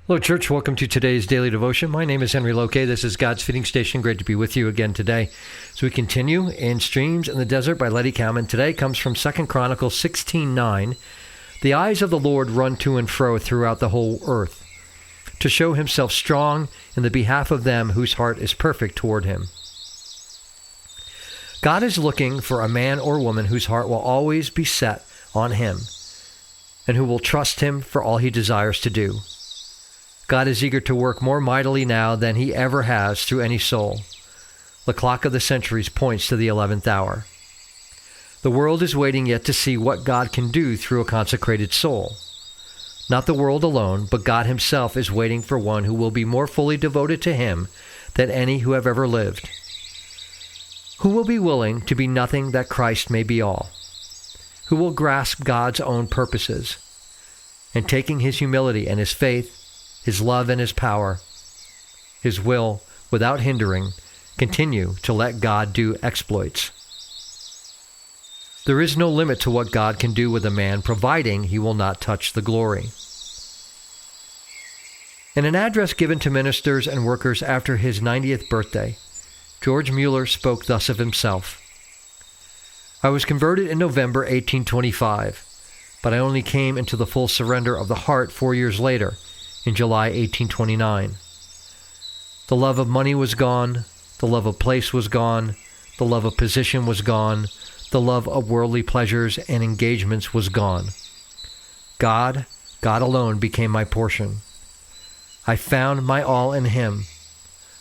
Hello, church. Welcome to today's daily devotion. My name is Henry Loke. This is God's Feeding Station. Great to be with you again today. So we continue in Streams in the Desert by Letty Kalman. Today comes from 2 Chronicles 16:9. The eyes of the Lord run to and fro throughout the whole earth, to show himself strong in the behalf of them whose heart is perfect toward him. God is looking for a man or woman whose heart will always be set on him and who will trust him for all he desires to do. God is eager to work more mightily now than he ever has through any soul. The clock of the centuries points to the 11th hour. The world is waiting yet to see what God can do through a consecrated soul. Not the world alone, but God himself is waiting for one who will be more fully devoted to him than any who have ever lived. Who will be willing to be nothing that Christ may be all? Who will grasp God's own purposes, and taking his humility and his faith, his love and his power, his will, without hindering, continue to let God do exploits. There is no limit to what God can do with a man, providing he will not touch the glory. In an address given to ministers and workers after his 90th birthday, George Mueller spoke thus of himself. I was converted in November 1825, but I only came into the full surrender of the heart 4 years later, in July 1829. The love of money was gone, the love of place was gone, the love of position was gone, the love of worldly pleasures and engagements was gone. God alone became my portion. I found my all in him.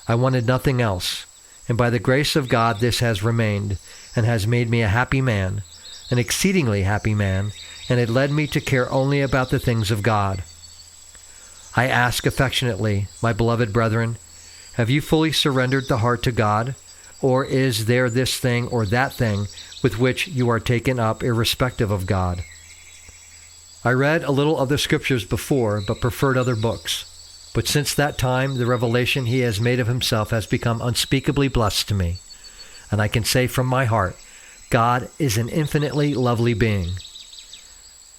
I wanted nothing else, and by the grace of God this has remained, and has made me a happy man, an exceedingly happy man, and it led me to care only about the things of God. I ask affectionately, my beloved brethren, have you fully surrendered the heart to God, or is there this thing or that thing with which you are taken up irrespective of God? I read a little of the scriptures before, but preferred other books. But since that time, the revelation he has made of himself has become unspeakably blessed to me. And I can say from my heart, God is an infinitely lovely being.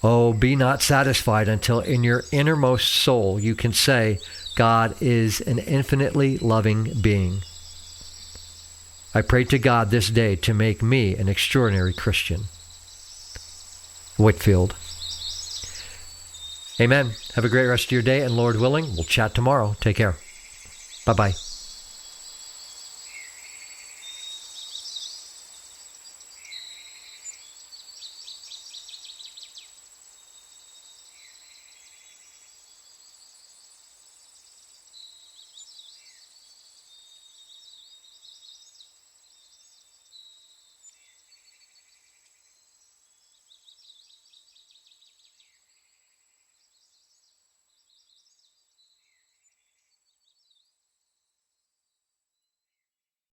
Oh, be not satisfied until in your innermost soul you can say, God is an infinitely loving being. I pray to God this day to make me an extraordinary Christian. Whitfield. Amen. Have a great rest of your day, and Lord willing, we'll chat tomorrow. Take care. Bye-bye.